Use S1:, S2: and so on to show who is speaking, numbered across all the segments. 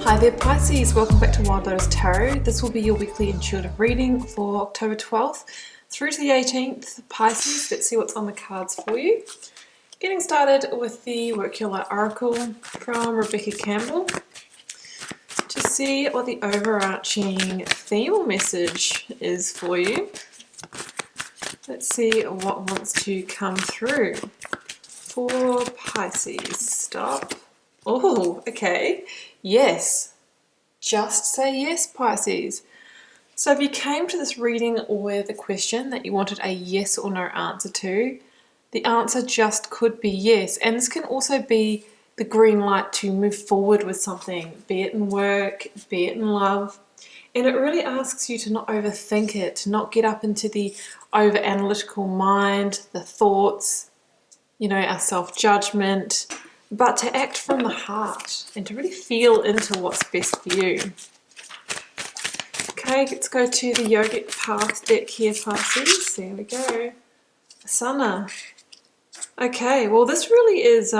S1: Hi there Pisces, welcome back to Wild Lotus Tarot. This will be your weekly intuitive reading for October 12th through to the 18th. Pisces, let's see what's on the cards for you. Getting started with the Work Your Light Oracle from Rebecca Campbell to see what the overarching theme or message is for you. Let's see what wants to come through for Pisces. Stop. Oh, okay. Yes. Just say yes, Pisces. So if you came to this reading with a question that you wanted a yes or no answer to, the answer just could be yes. And this can also be the green light to move forward with something, be it in work, be it in love. And it really asks you to not overthink it, to not get up into the over-analytical mind, the thoughts, our self-judgment, but to act from the heart and to really feel into what's best for you. Okay, let's go to the Yogic Path deck here, Pisces. There we go. Asana. Okay, well this really is,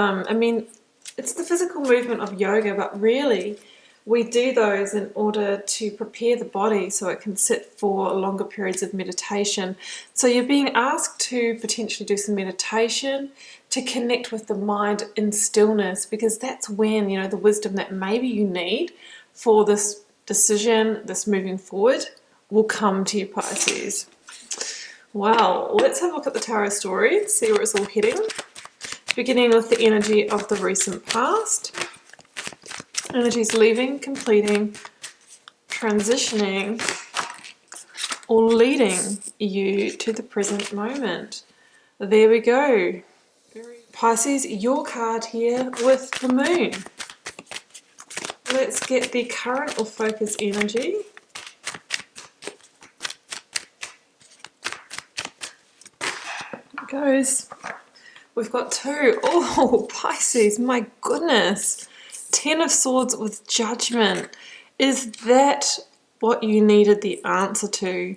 S1: it's the physical movement of yoga, but really we do those in order to prepare the body so it can sit for longer periods of meditation. So you're being asked to potentially do some meditation, to connect with the mind in stillness, because that's when, the wisdom that maybe you need for this decision, this moving forward, will come to you, Pisces. Wow, let's have a look at the tarot story, see where it's all heading. Beginning with the energy of the recent past. Energies leaving, completing, transitioning, or leading you to the present moment. There we go. Pisces, your card here with the moon. Let's get the current or focus energy. There it goes. We've got two. Oh, Pisces, my goodness. 10 of Swords with Judgment. Is that what you needed the answer to?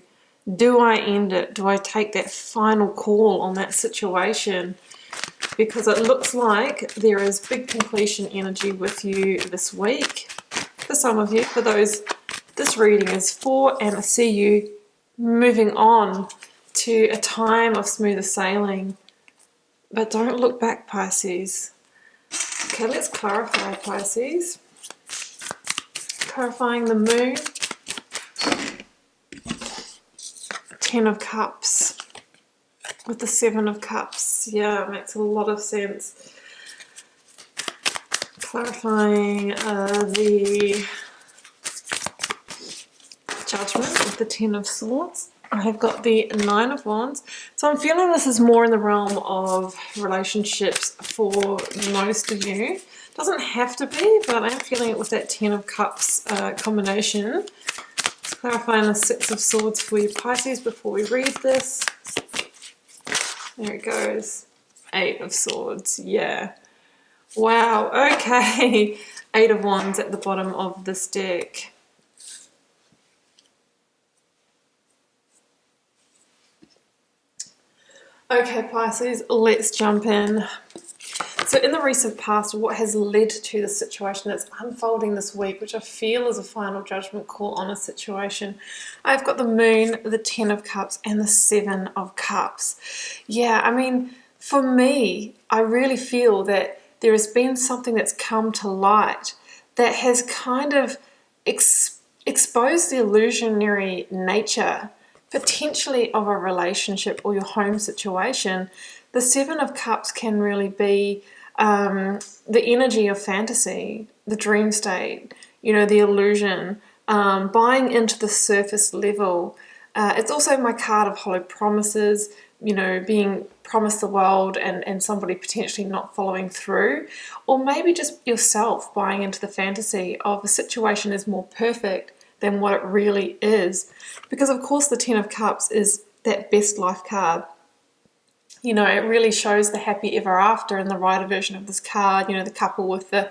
S1: Do I end it? Do I take that final call on that situation? Because it looks like there is big completion energy with you this week. For some of you, for those this reading is for, and I see you moving on to a time of smoother sailing. But don't look back, Pisces. Okay, let's clarify, Pisces. Clarifying the moon. 10 of Cups. With the 7 of Cups. Yeah, it makes a lot of sense. Clarifying the Judgment with the 10 of Swords. I have got the 9 of Wands. So I'm feeling this is more in the realm of relationships for most of you. Doesn't have to be, but I'm feeling it with that 10 of Cups combination. Let's clarify the 6 of Swords for you, Pisces, before we read this. There it goes. 8 of Swords. Yeah. Wow. Okay. 8 of Wands at the bottom of this deck. Okay, Pisces, let's jump in. So in the recent past, what has led to the situation that's unfolding this week, which I feel is a final judgment call on a situation? I've got the moon, the 10 of Cups, and the 7 of Cups. Yeah, for me, I really feel that there has been something that's come to light that has kind of exposed the illusionary nature potentially of a relationship or your home situation. The 7 of Cups can really be the energy of fantasy, the dream state, the illusion, buying into the surface level. It's also my card of hollow promises, being promised the world and somebody potentially not following through, or maybe just yourself buying into the fantasy of a situation is more perfect than what it really is. Because of course the 10 of Cups is that best life card. It really shows the happy ever after in the writer version of this card, the couple with the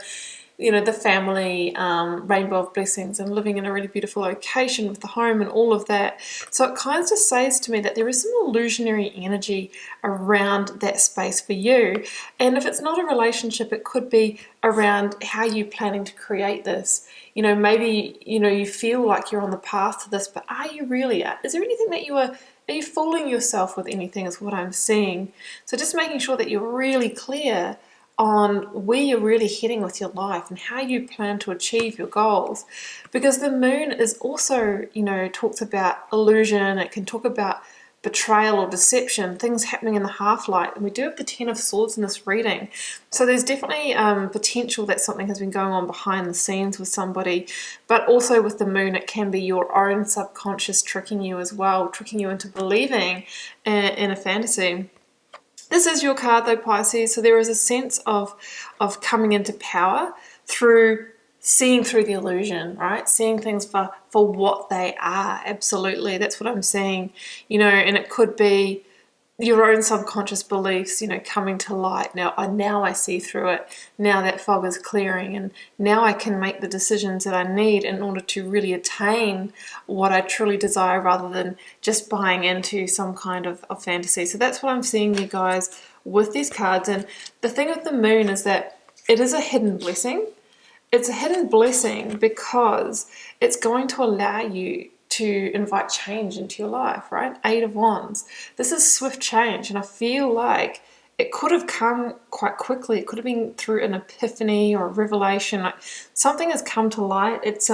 S1: you know, the family rainbow of blessings and living in a really beautiful location with the home and all of that. So it kind of just says to me that there is some illusionary energy around that space for you. And if it's not a relationship, it could be around how you're planning to create this. You know, maybe, you know, you feel like you're on the path to this, but are you really? Is there anything that are you fooling yourself with anything is what I'm seeing. So just making sure that you're really clear on where you're really heading with your life and how you plan to achieve your goals. Because the moon is also, you know, talks about illusion. It can talk about betrayal or deception, things happening in the half-light. And we do have the Ten of Swords in this reading. So there's definitely potential that something has been going on behind the scenes with somebody. But also with the moon, it can be your own subconscious tricking you as well, tricking you into believing in a fantasy. This is your card though, Pisces, so there is a sense of coming into power through seeing through the illusion, right? Seeing things for what they are. Absolutely, that's what I'm seeing. You know, and it could be your own subconscious beliefs, you know, coming to light. Now I see through it. Now that fog is clearing, and now I can make the decisions that I need in order to really attain what I truly desire, rather than just buying into some kind of fantasy. So that's what I'm seeing, you guys, with these cards. And the thing with the moon is that it is a hidden blessing. It's a hidden blessing because it's going to allow you to invite change into your life, right? Eight of Wands. This is swift change, and I feel like it could have come quite quickly. It could have been through an epiphany or a revelation. Like something has come to light. It's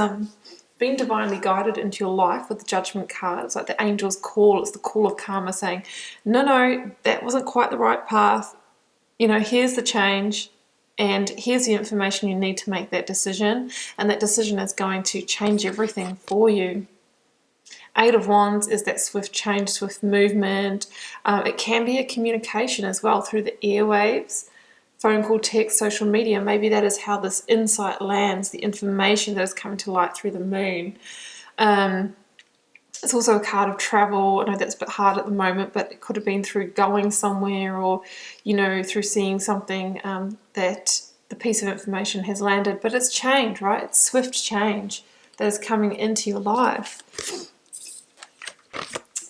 S1: been divinely guided into your life with the Judgment card. It's like the angel's call. It's the call of karma saying, no, that wasn't quite the right path. You know, here's the change. And here's the information you need to make that decision. And that decision is going to change everything for you. Eight of Wands is that swift change, swift movement. It can be a communication as well through the airwaves, phone call, text, social media. Maybe that is how this insight lands, the information that is coming to light through the moon. It's also a card of travel. I know that's a bit hard at the moment, but it could have been through going somewhere, or, you know, through seeing something that the piece of information has landed. But it's change, right? It's swift change that is coming into your life.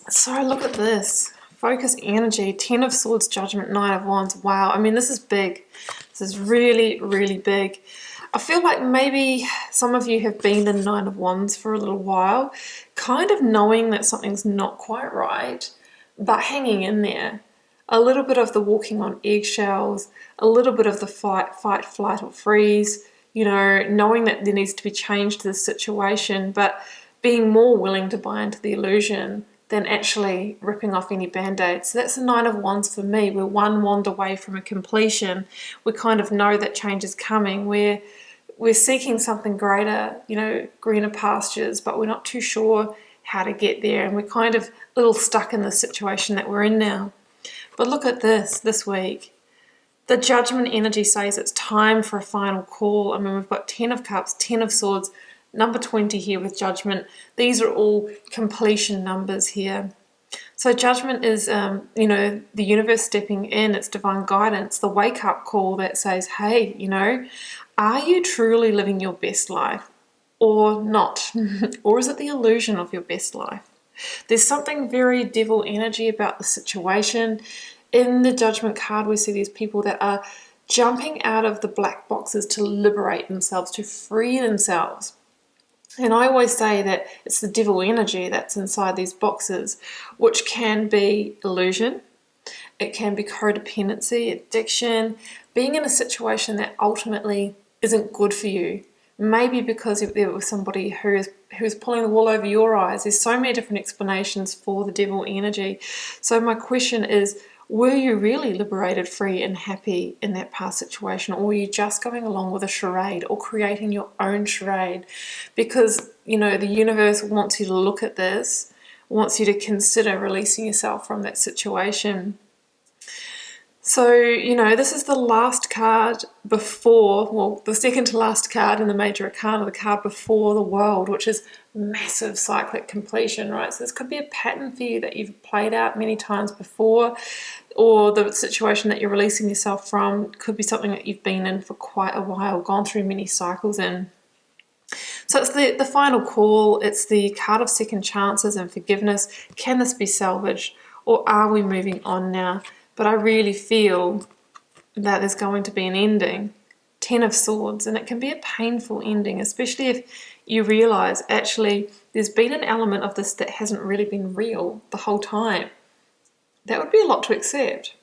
S1: So look at this. Focus energy, Ten of Swords, Judgment, Nine of Wands. Wow, I mean, this is big. This is really, really big. I feel like maybe some of you have been in Nine of Wands for a little while, kind of knowing that something's not quite right, but hanging in there. A little bit of the walking on eggshells, a little bit of the fight, flight, or freeze, you know, knowing that there needs to be change to the situation, but being more willing to buy into the illusion than actually ripping off any band-aids. So that's the Nine of Wands for me. We're one wand away from a completion. We kind of know that change is coming. We're seeking something greater, you know, greener pastures, but we're not too sure how to get there, and we're kind of a little stuck in the situation that we're in now. But look at this week. The Judgment energy says it's time for a final call. I mean, we've got 10 of Cups, 10 of Swords, number 20 here with Judgment. These are all completion numbers here. So Judgment is, you know, the universe stepping in. It's divine guidance, the wake-up call that says, hey, you know, are you truly living your best life or not? Or is it the illusion of your best life? There's something very devil energy about the situation. In the Judgment card, we see these people that are jumping out of the black boxes to liberate themselves, to free themselves. And I always say that it's the devil energy that's inside these boxes, which can be illusion, it can be codependency, addiction, being in a situation that ultimately isn't good for you. Maybe because there was somebody who's pulling the wool over your eyes. There's so many different explanations for the devil energy. So my question is, were you really liberated, free and happy in that past situation, or were you just going along with a charade or creating your own charade? Because, you know, the universe wants you to look at this, wants you to consider releasing yourself from that situation. So, you know, this is the last card before, well, the second to last card in the major arcana, the card before the world, which is massive cyclic completion, right? So this could be a pattern for you that you've played out many times before, or the situation that you're releasing yourself from could be something that you've been in for quite a while, gone through many cycles in. So it's the final call. It's the card of second chances and forgiveness. Can this be salvaged, or are we moving on now? But I really feel that there's going to be an ending. 10 of Swords, and it can be a painful ending, especially if you realize actually there's been an element of this that hasn't really been real the whole time. That would be a lot to accept.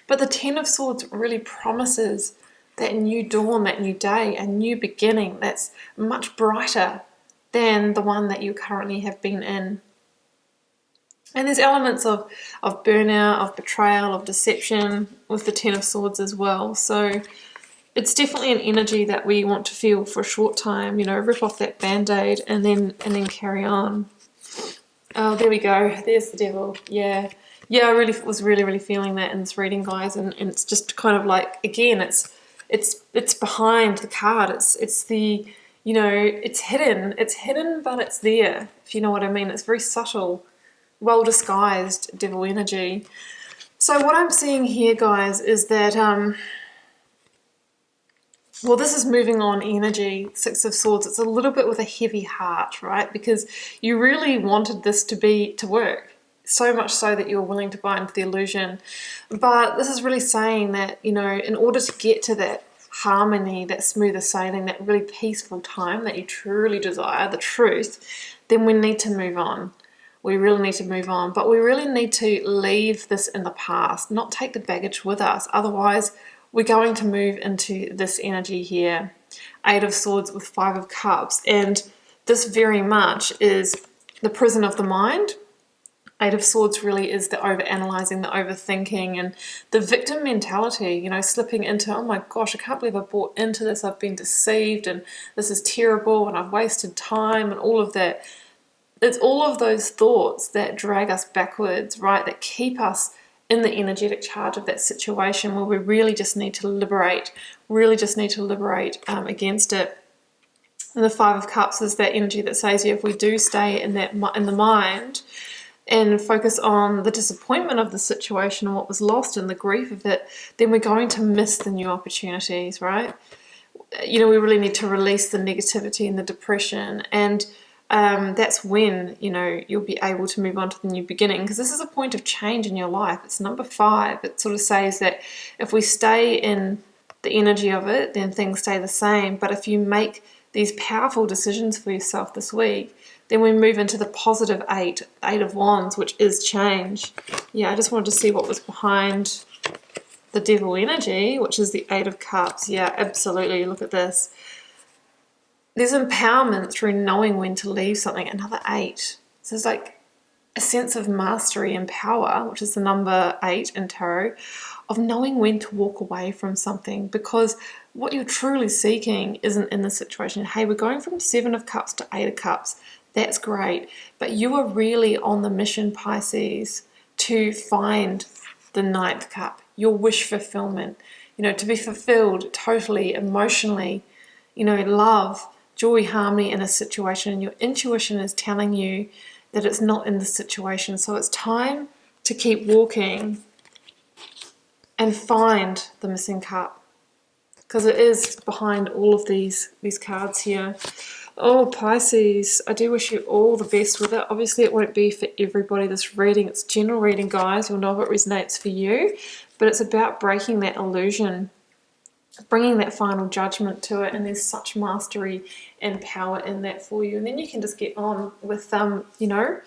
S1: But the 10 of Swords really promises that new dawn, that new day, a new beginning that's much brighter than the one that you currently have been in. And there's elements of burnout, of betrayal, of deception with the 10 of Swords as well. So it's definitely an energy that we want to feel for a short time, you know, rip off that band-aid and then carry on. Oh, there we go. There's the devil. Yeah. Yeah, I really was really feeling that in this reading, guys. And it's just kind of like, again, it's behind the card. It's the, you know, it's hidden. It's hidden, but it's there, if you know what I mean. It's very subtle, well disguised devil energy. So what I'm seeing here, guys, is that well, this is moving on energy, 6 of Swords. It's a little bit with a heavy heart, right? Because you really wanted this to work, so much so that you were willing to buy into the illusion. But this is really saying that, you know, in order to get to that harmony, that smoother sailing, that really peaceful time that you truly desire, the truth, then we need to move on. We really need to move on, but we really need to leave this in the past, not take the baggage with us. Otherwise, we're going to move into this energy here. 8 of Swords with 5 of Cups. And this very much is the prison of the mind. 8 of Swords really is the overanalyzing, the overthinking, and the victim mentality, you know, slipping into, oh my gosh, I can't believe I bought into this. I've been deceived and this is terrible and I've wasted time and all of that. It's all of those thoughts that drag us backwards, right? That keep us in the energetic charge of that situation where we really just need to liberate, against it. And the 5 of Cups is that energy that says, yeah, if we do stay in the mind and focus on the disappointment of the situation and what was lost and the grief of it, then we're going to miss the new opportunities, right? You know, we really need to release the negativity and the depression, and that's when, you know, you'll be able to move on to the new beginning, because this is a point of change in your life. It's number 5. It sort of says that if we stay in the energy of it, then things stay the same. But if you make these powerful decisions for yourself this week, then we move into the positive 8 of Wands, which is change. Yeah, I just wanted to see what was behind the devil energy, which is the 8 of Cups. Yeah, absolutely. Look at this. There's empowerment through knowing when to leave something. Another 8. So there's like a sense of mastery and power, which is the number 8 in tarot, of knowing when to walk away from something, because what you're truly seeking isn't in the situation. Hey, we're going from 7 of Cups to 8 of Cups. That's great. But you are really on the mission, Pisces, to find the 9th cup, your wish fulfillment, you know, to be fulfilled totally, emotionally, you know, love, joy, harmony in a situation, and your intuition is telling you that it's not in the situation. So it's time to keep walking and find the missing cup, because it is behind all of these cards here. Oh, Pisces, I do wish you all the best with it. Obviously, it won't be for everybody, this reading. It's general reading, guys. You'll know if it resonates for you, but it's about breaking that illusion, bringing that final judgment to it, and there's such mastery and power in that for you. And then you can just get on with, you know,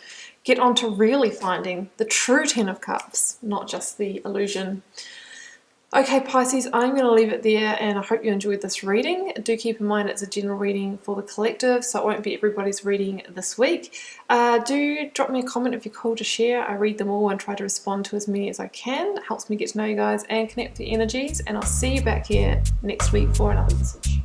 S1: get on to really finding the true 10 of Cups, not just the illusion. Okay, Pisces, I'm going to leave it there, and I hope you enjoyed this reading. Do keep in mind it's a general reading for the collective, so it won't be everybody's reading this week. Do drop me a comment if you're cool to share. I read them all and try to respond to as many as I can. It helps me get to know you guys and connect with the energies, and I'll see you back here next week for another message.